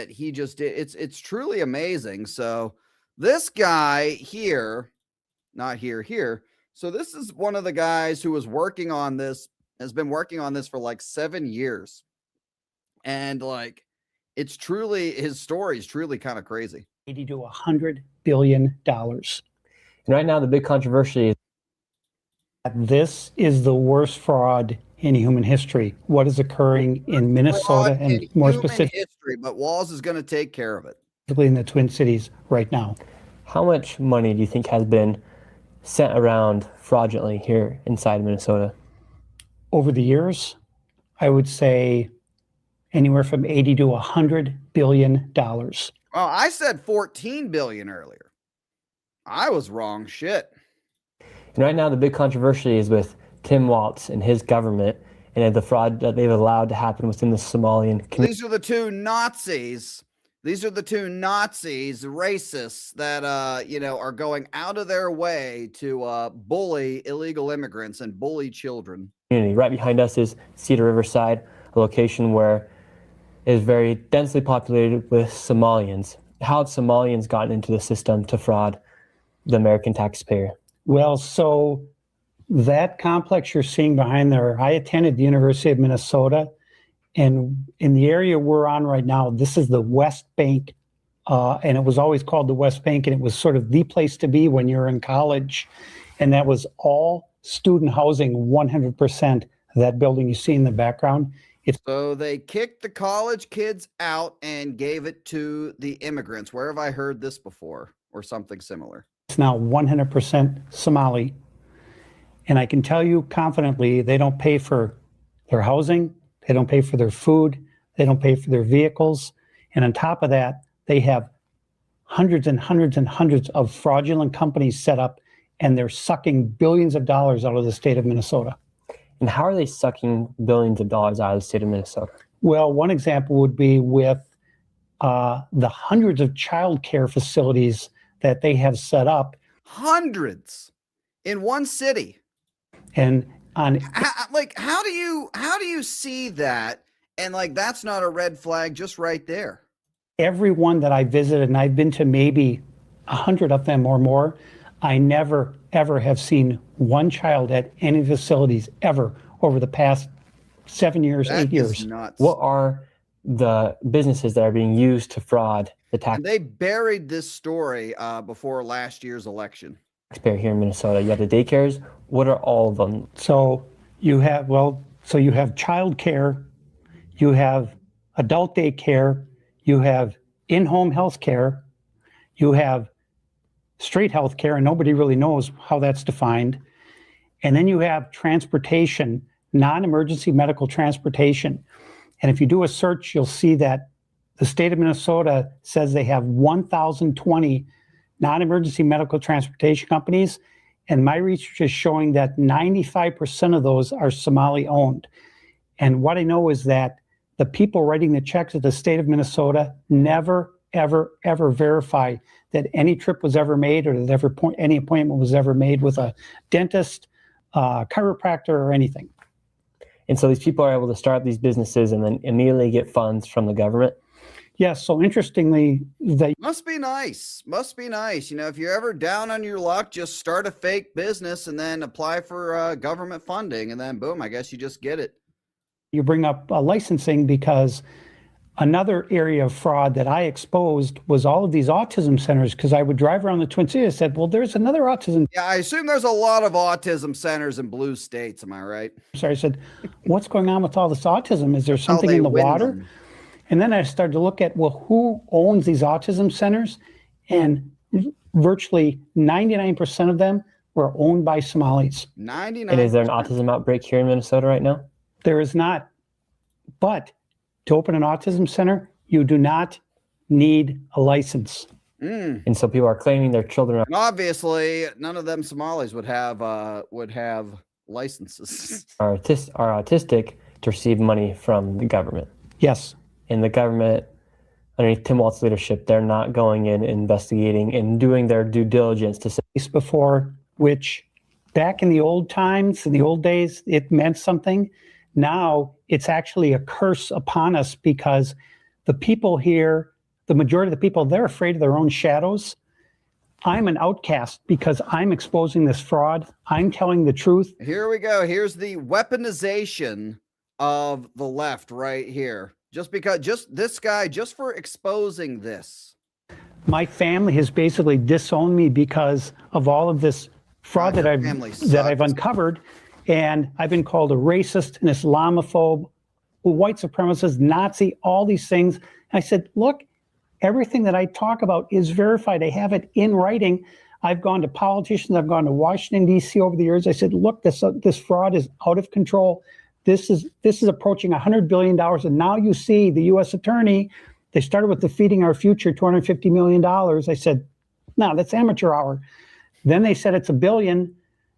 he just did. It's truly amazing. So this guy here, not here. So this is one of the guys who was working on this, has been working on this for like 7 years. And like, his story is truly kind of crazy. 80 to $100 billion. And right now, the big controversy is this is the worst fraud in human history. What is occurring in Minnesota and more specifically history, but Walz is going to take care of it. In the Twin Cities right now. How much money do you think has been sent around fraudulently here inside Minnesota? Over the years, I would say anywhere from 80 to $100 billion. Well, I said 14 billion earlier. I was wrong. Shit. And right now, the big controversy is with Tim Walz and his government and the fraud that they've allowed to happen within the Somalian community. These are the two Nazis. These are the two Nazis, racists that, are going out of their way to bully illegal immigrants and bully children. Right behind us is Cedar Riverside, a location where it is very densely populated with Somalians. How have Somalians gotten into the system to fraud the American taxpayer? Well, so that complex you're seeing behind there, I attended the University of Minnesota, and in the area we're on right now, this is the West Bank, and it was always called the West Bank, and it was sort of the place to be when you're in college, and that was all student housing, 100%. That building you see in the background. So they kicked the college kids out and gave it to the immigrants. Where have I heard this before or something similar? It's now 100% Somali. And I can tell you confidently, they don't pay for their housing. They don't pay for their food. They don't pay for their vehicles. And on top of that, they have hundreds and hundreds and hundreds of fraudulent companies set up, and they're sucking billions of dollars out of the state of Minnesota. And how are they sucking billions of dollars out of the state of Minnesota? Well, one example would be with the hundreds of child care facilities that they have set up. Hundreds in one city. And on how do you see that? And that's not a red flag just right there. Every one that I visited, and I've been to maybe 100 of them or more, I never, ever have seen one child at any facilities ever over the past 7 years, 8 years. Nuts. What are the businesses that are being used to fraud the tax? And they buried this story before last year's election. Taxpayer here in Minnesota. You have the daycares. What are all of them? So you have child care, you have adult daycare, you have in-home health care, you have straight health care, and nobody really knows how that's defined. And then you have transportation, non-emergency medical transportation. And if you do a search, you'll see that the state of Minnesota says they have 1,020 non-emergency medical transportation companies. And my research is showing that 95% of those are Somali owned. And what I know is that the people writing the checks at the state of Minnesota never, ever, ever verify that any trip was ever made, or that any appointment was ever made with a dentist, chiropractor, or anything. And so these people are able to start these businesses and then immediately get funds from the government? Yes. So interestingly, must be nice. Must be nice. If you're ever down on your luck, just start a fake business and then apply for government funding, and then boom, I guess you just get it. You bring up licensing, because another area of fraud that I exposed was all of these autism centers, because I would drive around the Twin Cities and said, well, there's another autism. Yeah, I assume there's a lot of autism centers in blue states. Am I right? So I said, what's going on with all this autism? Is there something in the water? Them. And then I started to look at, well, who owns these autism centers? And virtually 99% of them were owned by Somalis. 99%. And is there an autism outbreak here in Minnesota right now? There is not. But to open an autism center, you do not need a license. And so people are claiming their children And obviously, none of them Somalis would have licenses. are autistic to receive money from the government. Yes. And the government, underneath Tim Walz's leadership, they're not going in, investigating, and doing their due diligence to say. Before, which back in the old times, in the old days, it meant something. Now it's actually a curse upon us, because the people here, the majority of the people, they're afraid of their own shadows. I'm an outcast because I'm exposing this fraud. I'm telling the truth. Here we go. Here's the weaponization of the left right here. This guy, just for exposing this. My family has basically disowned me because of all of this fraud that I've uncovered. And I've been called a racist, an Islamophobe, a white supremacist, Nazi, all these things. And I said, look, everything that I talk about is verified. I have it in writing. I've gone to politicians. I've gone to Washington, D.C. over the years. I said, look, this fraud is out of control. This is approaching $100 billion. And now you see the U.S. attorney, they started with defeating our future, $250 million. I said, No, that's amateur hour. Then they said it's $1 billion.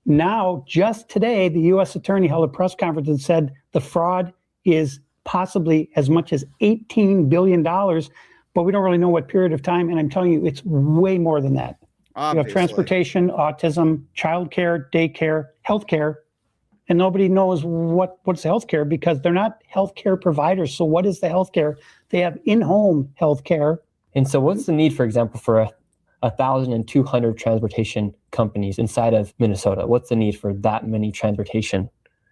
Now, just today, the U.S. attorney held a press conference and said the fraud is possibly as much as $18 billion, but we don't really know what period of time. And I'm telling you, it's way more than that. Obviously. You have transportation, autism, childcare, daycare, healthcare, and nobody knows what's healthcare because they're not healthcare providers. So what is the healthcare? They have in-home healthcare. And so what's the need, for example, for 1,200 transportation companies inside of Minnesota? What's the need for that many transportation?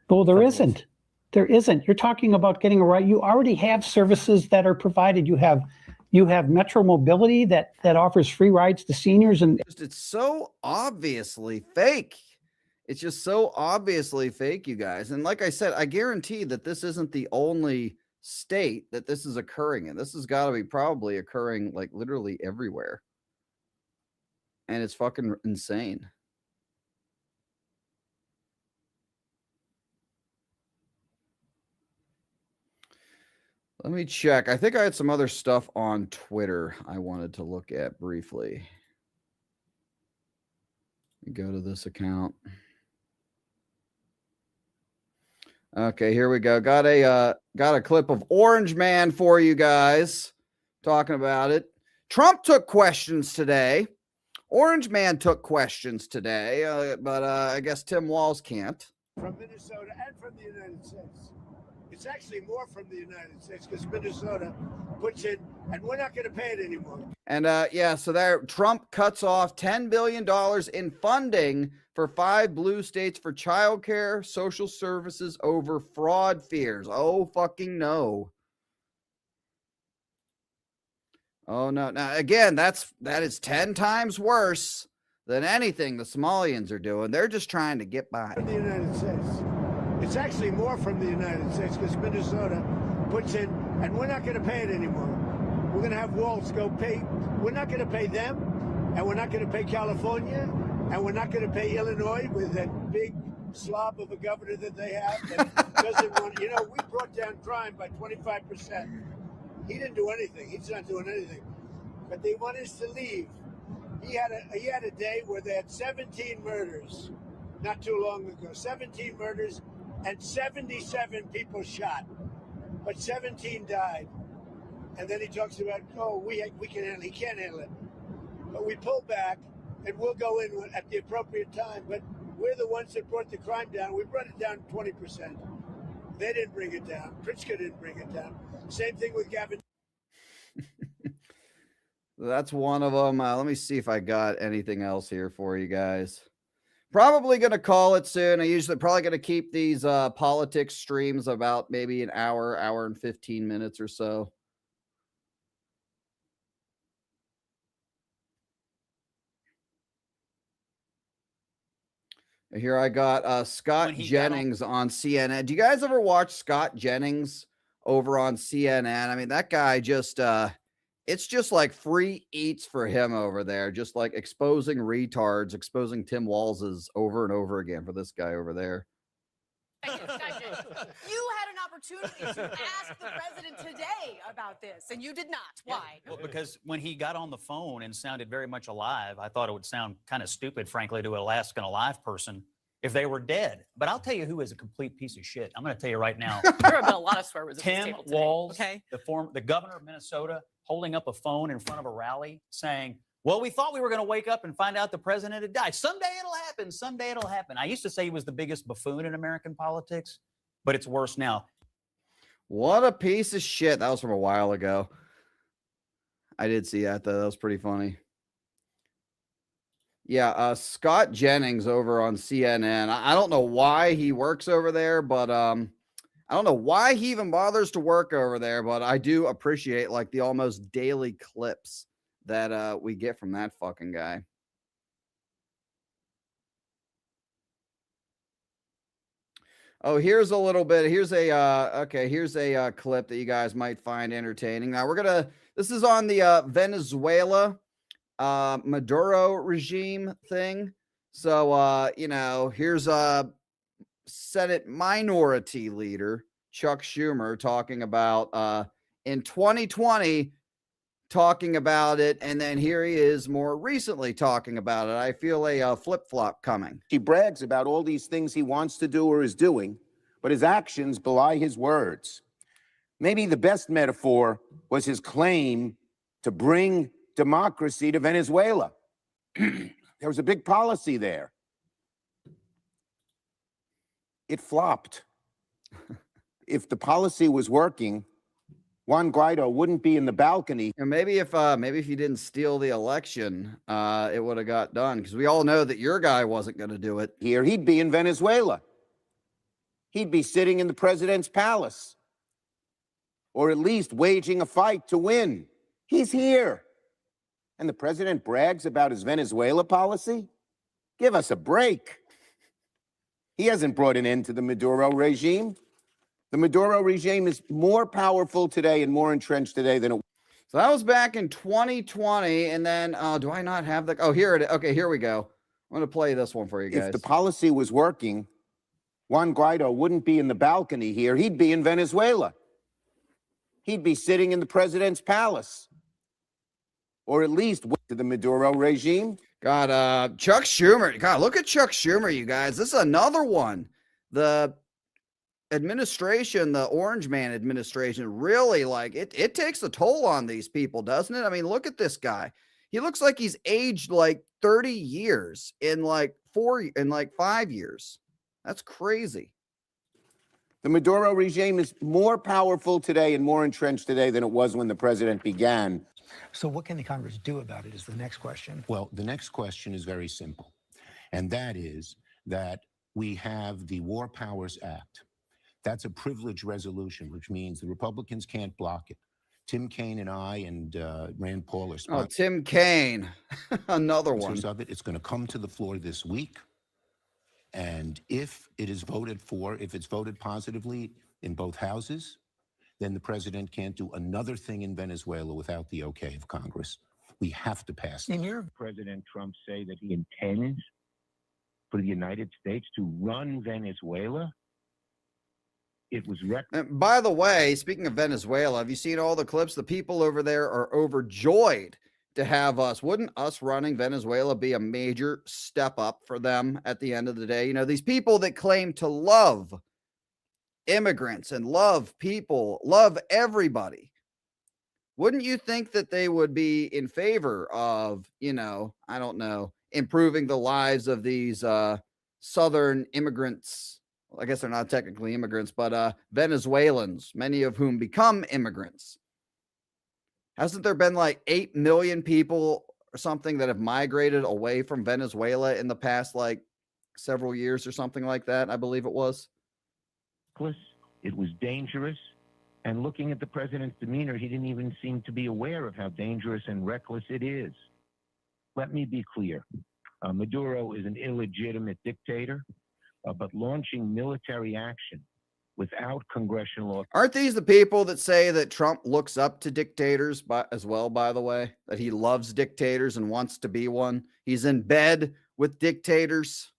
Well, there isn't. There isn't. You're talking about getting a right. You already have services that are provided. You have Metro Mobility that offers free rides to seniors, and it's so obviously fake. It's just so obviously fake, you guys. And like I said, I guarantee that this isn't the only state that this is occurring in. This has got to be probably occurring like literally everywhere. And it's fucking insane. Let me check. I think I had some other stuff on Twitter I wanted to look at briefly. Go to this account. Okay, here we go. Got a clip of Orange Man for you guys talking about it. Trump took questions today. Orange Man took questions today, but I guess Tim Walz can't. From Minnesota and from the United States. It's actually more from the United States because Minnesota puts in, and we're not going to pay it anymore. And yeah, so there, Trump cuts off $10 billion in funding for 5 blue states for childcare, social services over fraud fears. Oh, fucking no. Oh, no. Now, again, that is 10 times worse than anything the Somalians are doing. They're just trying to get by. From the United States. It's actually more from the United States because Minnesota puts in, and we're not going to pay it anymore. We're going to have Walz go pay. We're not going to pay them, and we're not going to pay California, and we're not going to pay Illinois with that big slob of a governor that they have that doesn't want. You know, we brought down crime by 25%. He didn't do anything. He's not doing anything. But they want us to leave. He had a day where they had 17 murders not too long ago. 17 murders and 77 people shot. But 17 died. And then he talks about, oh, we can handle it. He can't handle it. But we pull back and we'll go in at the appropriate time. But we're the ones that brought the crime down. We brought it down 20%. They didn't bring it down. Pritzker didn't bring it down. Same thing with Gavin. That's one of them. Let me see if I got anything else here for you guys. Probably going to call it soon. I usually probably going to keep these politics streams about maybe an hour and 15 minutes or so. Here I got Scott Jennings on CNN. Do you guys ever watch Scott Jennings over on CNN? I mean, that guy just, it's just like free eats for him over there. Just like exposing retards, exposing Tim Walz's over and over again for this guy over there. You had an opportunity to ask the president today about this, and you did not. Why? Well, because when he got on the phone and sounded very much alive, I thought it would sound kind of stupid, frankly, to ask an alive person if they were dead. But I'll tell you who is a complete piece of shit. I'm going to tell you right now. There have been a lot of swear words. Tim Walz, the governor of Minnesota, holding up a phone in front of a rally saying, well, we thought we were going to wake up and find out the president had died. Someday it'll happen. Someday it'll happen. I used to say he was the biggest buffoon in American politics, but it's worse now. What a piece of shit. That was from a while ago. I did see that, though. That was pretty funny. Yeah, Scott Jennings over on CNN. I don't know why he works over there, but I don't know why he even bothers to work over there, but I do appreciate like the almost daily clips that we get from that fucking guy. Oh, here's a little bit. Here's a here's a clip that you guys might find entertaining. Now this is on the Venezuela Maduro regime thing. So you know, here's a Senate Minority Leader Chuck Schumer talking about in 2020 talking about it, and then here he is more recently talking about it. I feel a flip-flop coming. He brags about all these things he wants to do or is doing, but his actions belie his words. Maybe the best metaphor was his claim to bring democracy to Venezuela. There was a big policy there. It flopped. If the policy was working, Juan Guaido wouldn't be in the balcony. And maybe if you didn't steal the election, it would have got done, because we all know that your guy wasn't going to do it. Here, he'd be in Venezuela. He'd be sitting in the president's palace, or at least waging a fight to win. He's here. And the president brags about his Venezuela policy? Give us a break. He hasn't brought an end to the Maduro regime. The Maduro regime is more powerful today and more entrenched today than it was. So that was back in 2020. And then, do I not have the? Oh, here it is. Okay, here we go. I'm going to play this one for you guys. If the policy was working, Juan Guaido wouldn't be in the balcony here. He'd be in Venezuela. He'd be sitting in the president's palace, or at least to the Maduro regime. God, Chuck Schumer. God, look at Chuck Schumer, you guys. This is another one. The administration, the Orange Man administration, really, like, it takes a toll on these people, doesn't it? I mean, look at this guy. He looks like he's aged like 30 years in like 5 years. That's crazy. The Maduro regime is more powerful today and more entrenched today than it was when the president began. So what can the Congress do about it is the next question. Well, the next question is very simple, and that is that we have the War Powers Act. That's a privilege resolution, which means the Republicans can't block it. Tim Kaine and I and Rand Paul are Oh, Tim Kaine, another one. of it. It's going to come to the floor this week. And if it is voted for, if it's voted positively in both houses, then the president can't do another thing in Venezuela without the okay of Congress. We have to pass it. President Trump say that he intends for the United States to run Venezuela? It was And by the way, speaking of Venezuela, have you seen all the clips? The people over there are overjoyed to have us. Wouldn't us running Venezuela be a major step up for them at the end of the day? You know, these people that claim to love immigrants and love people, love everybody. Wouldn't you think that they would be in favor of, you know, I don't know, improving the lives of these Southern immigrants? Well, I guess they're not technically immigrants, but Venezuelans, many of whom become immigrants. Hasn't there been like 8 million people or something that have migrated away from Venezuela in the past, like, several years or something like that? I believe it was. It was dangerous. And looking at the president's demeanor, he didn't even seem to be aware of how dangerous and reckless it is. Let me be clear. Maduro is an illegitimate dictator, but launching military action without congressional... Aren't these the people that say that Trump looks up to dictators as well, by the way? That he loves dictators and wants to be one? He's in bed with dictators.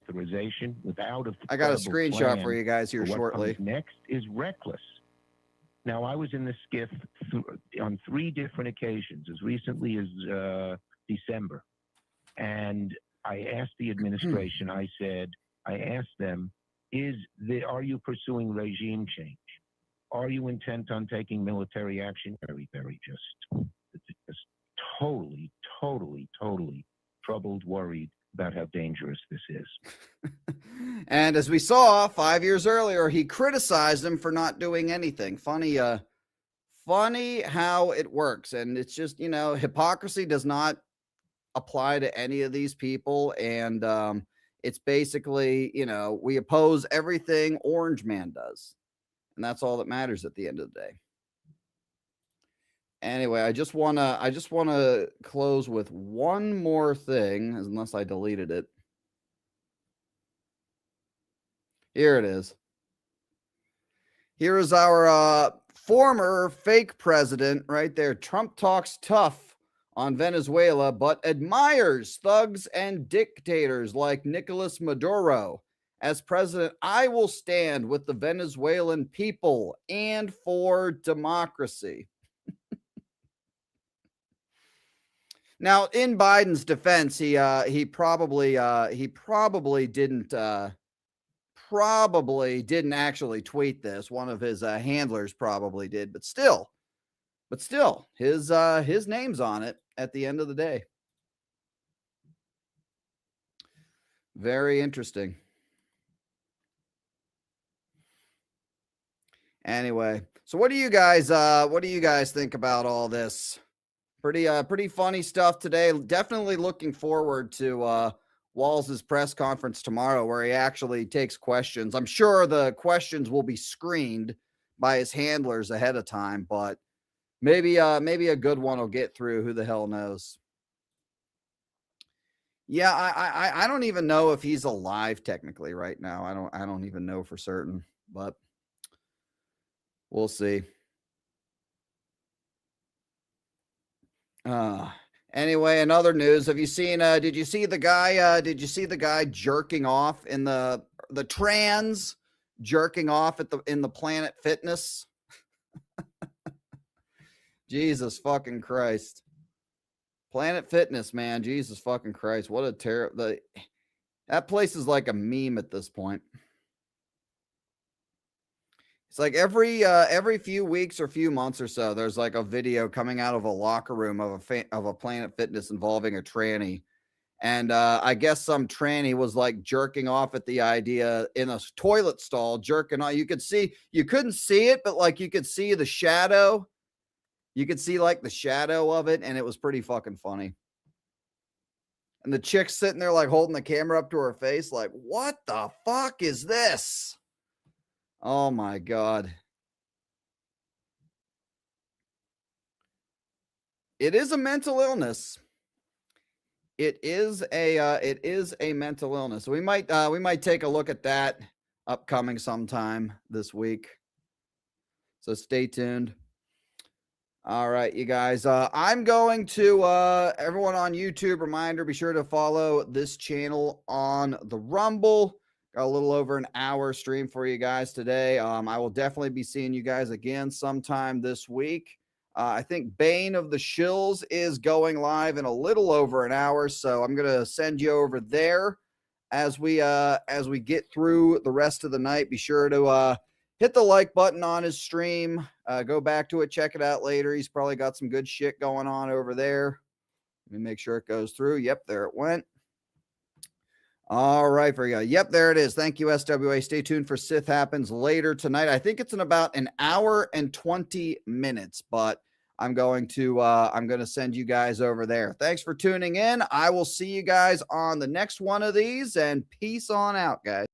Authorization without a... I got a screenshot for you guys here shortly. Next is reckless. Now, I was in the skiff on 3 different occasions, as recently as December. And I asked the administration, I asked them, are you pursuing regime change? Are you intent on taking military action? Very, very just totally troubled, worried about how dangerous this is. And as we saw 5 years earlier, he criticized him for not doing anything. Funny how it works. And it's just, you know, hypocrisy does not apply to any of these people. And it's basically, you know, we oppose everything Orange Man does. And that's all that matters at the end of the day. Anyway, I just want to close with one more thing, unless I deleted it. Here it is. Here is our former fake president right there. Trump talks tough on Venezuela, but admires thugs and dictators like Nicolas Maduro. As president, I will stand with the Venezuelan people and for democracy. Now, in Biden's defense, he probably didn't actually tweet this. One of his handlers probably did, but still, his name's on it at the end of the day. Very interesting. Anyway, so what do you guys think about all this? Pretty funny stuff today. Definitely looking forward to Walz's press conference tomorrow, where he actually takes questions. I'm sure the questions will be screened by his handlers ahead of time, but maybe a good one will get through. Who the hell knows? Yeah, I don't even know if he's alive technically right now. I don't even know for certain, but we'll see. Anyway, in other news, have you seen did you see the guy jerking off in the trans jerking off in the Planet Fitness? Jesus fucking Christ. Planet Fitness, man. Jesus fucking Christ. What a terrible. That place is like a meme at this point. It's like every few weeks or few months or so, there's like a video coming out of a locker room of a Planet Fitness involving a tranny. And I guess some tranny was like jerking off at the idea in a toilet stall, jerking off. You couldn't see it, but like you could see the shadow. You could see like the shadow of it, and it was pretty fucking funny. And the chick's sitting there like holding the camera up to her face, like, what the fuck is this? Oh my God. It is a mental illness. It is a mental illness. We might take a look at that upcoming sometime this week. So stay tuned. All right, you guys. I'm going to everyone on YouTube, reminder, be sure to follow this channel on the Rumble. Got a little over an hour stream for you guys today. I will definitely be seeing you guys again sometime this week. I think Bane of the Shills is going live in a little over an hour, so I'm gonna send you over there as we get through the rest of the night. Be sure to hit the like button on his stream. Go back to it, check it out later. He's probably got some good shit going on over there. Let me make sure it goes through. Yep, there it went. All right, very good. Yep, there it is. Thank you, SWA. Stay tuned for Sith Happens later tonight. I think it's in about an hour and 20 minutes, but I'm going to send you guys over there. Thanks for tuning in. I will see you guys on the next one of these, and peace on out, guys.